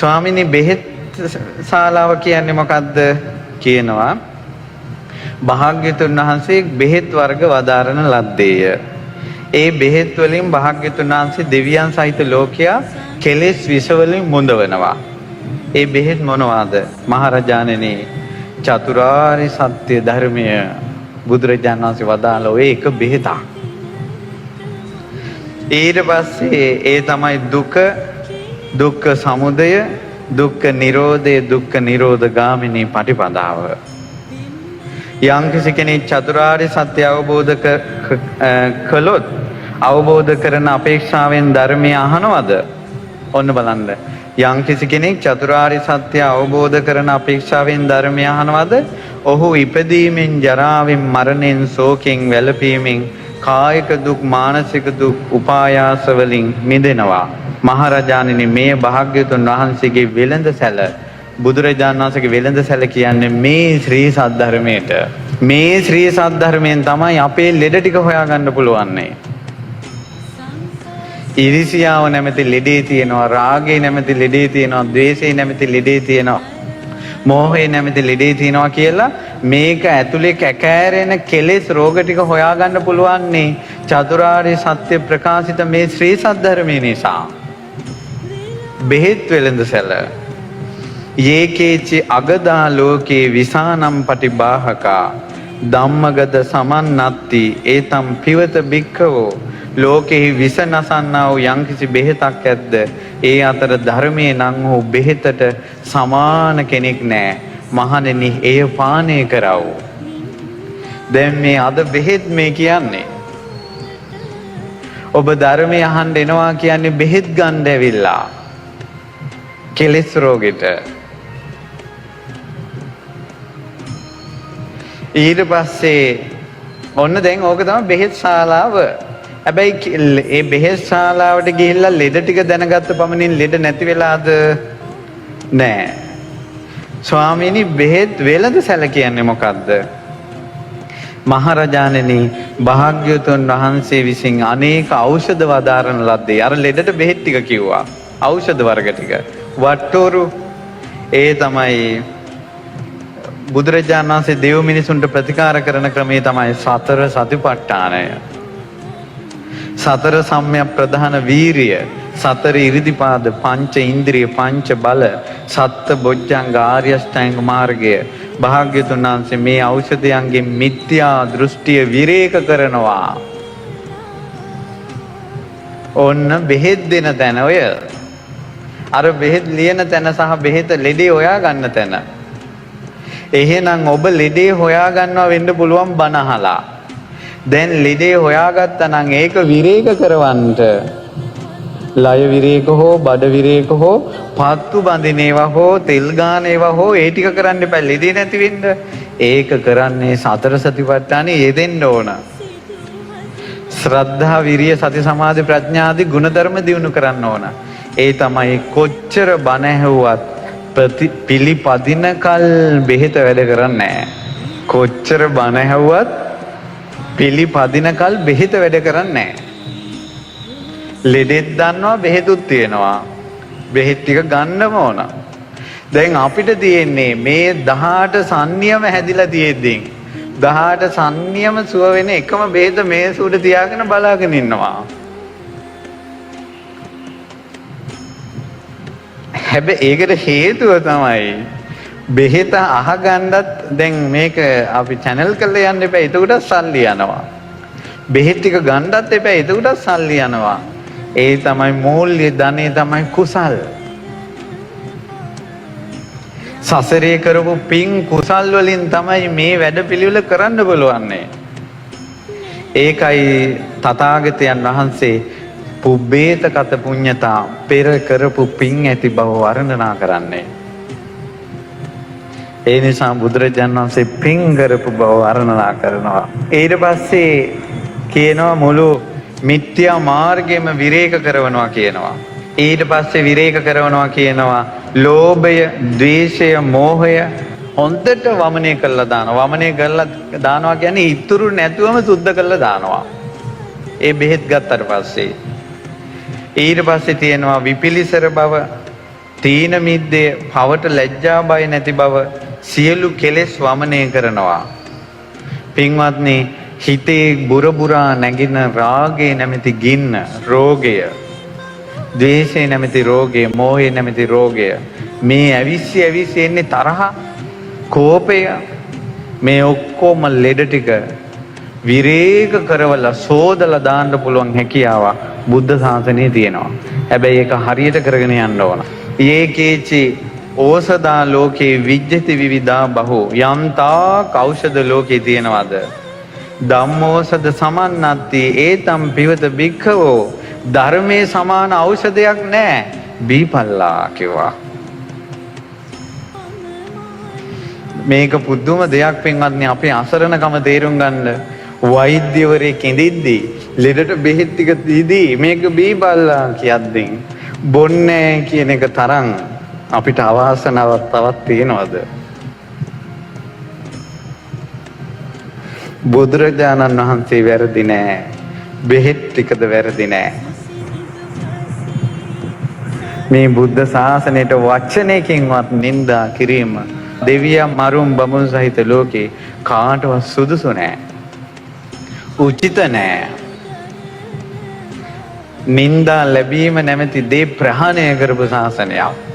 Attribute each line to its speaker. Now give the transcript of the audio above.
Speaker 1: ස්වාමිනී බෙහෙත් ශාලාව කියන්නේ මොකද්ද කියනවා. භාග්‍යතුන් වහන්සේ බෙහෙත් වර්ග වදාරන ලද්දේය. ඒ බෙහෙත් වලින් භාග්‍යතුන් වහන්සේ දෙවියන් සහිත ලෝකයා කෙලෙස් විෂ වලින් මුදවනවා. ඒ බෙහෙත් මොනවාද? මහරජාණෙනි, චතුරාර්ය සත්‍ය ධර්මය බුදුරජාණන් වහන්සේ වදාළ ඔය එක බෙහෙතක්. ඊට පස්සේ ඒ තමයි දුක, දුක්ඛ සමුදය, දුක්ඛ නිරෝධය, දුක්ඛ නිරෝධ ගාමිනී පටිපදාව. යම්කිසි කෙනෙක් චතුරාර්ය සත්‍ය අවබෝධ කළොත් අවබෝධ කරන අපේක්ෂාවෙන් ධර්මය අහනවද? ඔන්න බලන්න. යම්කිසි කෙනෙක් චතුරාර්ය සත්‍ය අවබෝධ කරන අපේක්ෂාවෙන් ධර්මය අහනවද? ඔහු ඉපදීමෙන්, ජරාවෙන්, මරණයෙන්, ශෝකයෙන්, වැළපීමෙන්, කායික දුක්, මානසික දුක්, උපායාස වලින් මිදෙනවා. මහරජාණෙනි, මේ භාග්‍යවතුන් වහන්සේගේ වෙළඳ සැල, බුදුරජාණන් වහන්සේගේ වෙළඳ සැල කියන්නේ මේ ශ්‍රී සද්ධර්මයට. මේ ශ්‍රී සද්ධර්මයෙන් තමයි අපේ ලෙඩ ටික හොයාගන්න පුළුවන්නේ. ඊර්ෂ්‍යාව නැමැති ලෙඩේ තියෙනවා, රාගය නැමැති ලෙඩේ තියෙනවා, ද්වේෂය නැමැති ලෙඩේ තියෙනවා, මෝහය නැමැති ලෙඩේ තියෙනවා කියලා මේක ඇතුලේ කැකෑරෙන කෙලෙස් රෝග ටික හොයාගන්න පුළුවන්නේ චතුරාර්ය සත්‍ය ප්‍රකාශිත මේ ශ්‍රී සද්ධර්මයේ නිසා. බෙහෙත් වෙළඳ සැල යේකේචි අගදා ලෝකේ විසානම් පටිබාහකා ධම්මගද සමන්නත්ති ඒතම් පිවත භික්ඛවෝ. ලෝකෙහි විස නසන්නා වූ යම්කිසි බෙහෙතක් ඇද්ද? ඒ අතර ධර්මයේ නම් වූ බෙහෙතට සමාන කෙනෙක් නැහැ. මහණෙනි, එය පානය කරව. දැන් මේ අද බෙහෙත් මේ කියන්නේ. ඔබ ධර්මය අහන්න එනවා කියන්නේ බෙහෙත් ගන්න ඇවිල්ලා කෙලෙස් රෝගෙට. ඊට පස්සේ ඔන්න දැන් ඕක තමයි බෙහෙත් ශාලාව. හැබැයි ඒ බෙහෙත් ශාලාවට ගිහිල්ලා ලෙඩ ටික දැනගත්ත පමණින් ලෙඩ නැති වෙලාද? නෑ. ස්වාමීනි, බෙහෙත් වෙළඳ සැල කියන්නේ මොකද්ද? මහරජාණෙනි, භාග්‍යවතුන් වහන්සේ විසින් අනේක ඖෂධ වදාරන ලද්දේ. අර ලෙඩට බෙහෙත් ටික කිව්වා, ඖෂධ වර්ග ටික. වට්ටෝරු ඒ තමයි බුදුරජාණන් වහන්සේ දෙව් මිනිසුන්ට ප්‍රතිකාර කරන ක්‍රමේ තමයි සතර සතිපට්ඨානය. සතර සම්‍යක් ප්‍රධාන වීරිය, සතර ඉරිදිපාද, පංච ඉන්ද්‍රිය, පංච බල, සත්ත බොජ්ජංග ආර්ය අෂ්ටාංග මාර්ගය. භාග්‍යතුන් වහන්සේ මේ ඖෂධයන්ගේ මිත්‍යා දෘෂ්ටිය විරේක කරනවා. ඔන්න බෙහෙත් දෙන තැන ඔය. අර බෙහෙත් ලියන තැන සහ බෙහෙත ලෙඩේ හොයා ගන්න තැන. එහෙනම් ඔබ ලෙඩේ හොයා ගන්නවා වෙන්න පුළුවන් බණ අහලා. දැන් ලෙඩේ හොයාගත්තා නම් ඒක විරේක කරවන්න. ලය විරේක හෝ, බඩ විරේක හෝ, පත්තු බඳින ඒවා හෝ, තෙල් ගාන ඒවා හෝ ඒ ටික කරන්න එපා ලෙඩේ නැති වෙන්න. ඒක කරන්නේ සතර සතිපට්ඨානෙ යෙදෙන්න ඕන. ශ්‍රද්ධා, විරිය, සති, සමාධි, ප්‍රඥා ආදී ගුණධර්ම දියුණු කරන්න ඕන. ඒ තමයි කොච්චර බණ ඇහුවත් පිළිපදිනකල් බෙහෙත වැඩ කරන්නේ නැහැ. කොච්චර බණ ඇහුවත් පිළිපදිනකල් බෙහෙත වැඩ කරන්නේ නැහැ. ලෙඩෙත් දන්නවා, බෙහෙතුත් තියෙනවා. බෙහෙත් ටික ගන්නම ඕන. දැන් අපිට තියෙන්නේ මේ 18 සංනියම හැදිලා තියෙද්දි 18 සංනියම සුව වෙන එකම බෙහෙත මේ සුඩ තියාගෙන බලාගෙන ඉන්නවා. හැබැයි ඒකට හේතුව තමයි බෙහෙත අහගන්නත් දැන් මේක අපි channel කරලා යන්න එපා. එතකොට සල්ලි යනවා. බෙහෙත් ටික ගන්නත් එපා. එතකොට සල්ලි යනවා. ඒ තමයි මූල්‍ය ධනෙ තමයි කුසල්. සසරේ කරපු පින් කුසල් වලින් තමයි මේ වැඩ පිළිවෙල කරන්න බලවන්නේ. ඒකයි තථාගතයන් වහන්සේ පුබ්බේත කත පුඤ්ඤතා පෙර කරපු පින් ඇති බව වර්ණනා කරන්නේ. ඒ නිසා බුදුරජාණන් වහන්සේ පින් කරපු බව වර්ණනා කරනවා. ඊට පස්සේ කියනවා මුළු මිත්‍යා මාර්ගෙම විරේක කරනවා කියනවා. ඊට පස්සේ විරේක කරනවා කියනවා ලෝභය, ද්වේෂය, මෝහය හොඳට වමනය කරලා දානවා. වමනය කරලා දානවා කියන්නේ ඉතුරු නැතුවම සුද්ධ කරලා දානවා. ඒ බෙහෙත් ගත්තට පස්සේ ඊට පස්සේ තියෙනවා විපිලිසර බව. තීන මිද්දේ පවට ලැජ්ජා බය නැති බව සියලු කෙලෙස් වමනය කරනවා. පින්වත්නි, හිතේ බුරබුරා නැගින රාගේ නැමැති ගින්න රෝගය, ද්වේෂය නැමැති රෝගය, මෝහය නැමැති රෝගය, මේ ඇවිස්සි එන්නේ තරහ, කෝපය, මේ ඔක්කොම ලෙඩ ටික විරේක කරවලා සෝදලා දාන්න පුළුවන් හැකියාව බුද්ධ ශාසනයේ තියෙනවා. හැබැයි ඒක හරියට කරගෙන යන්න ඕන. ඒකේචි ඕසදා ලෝකේ විජ්ජති විවිධා බහෝ, යම්තා ඖෂධ ලෝකේ තියෙනවද? ධම්මෝසද සමන්නත්ති ඒතම් පිවත භික්ඛවෝ, ධර්මයේ සමාන ඖෂධයක් නැහැ. බීපල්ලා කිව්වා. මේක පුදුම දෙයක් පින්වත්නි. අපේ අසරණකම තේරුම් ගන්න. වෛද්‍යවරයෙක් ඉඳිද්දී ලෙඩට බෙහෙත් ටික දීදී මේක බීපල්ලා කියද්දී බොන්නේ කියන එක තරම් අපිට අවාසනාවක් තවත් තියෙනවද? බුදුරජාණන් වහන්සේ වැරදි නෑ. බෙහෙත් ටිකද වැරදි නෑ. මේ බුද්ධ ශාසනයට වචනයකින්වත් නින්දා කිරීම දෙවියන් මරුන් බමුණු සහිත ලෝකේ කාටවත් සුදුසු නෑ. උචිත නෑ. නින්දා ලැබීම නැමැති දේ ප්‍රහාණය කරපු ශාසනයක්.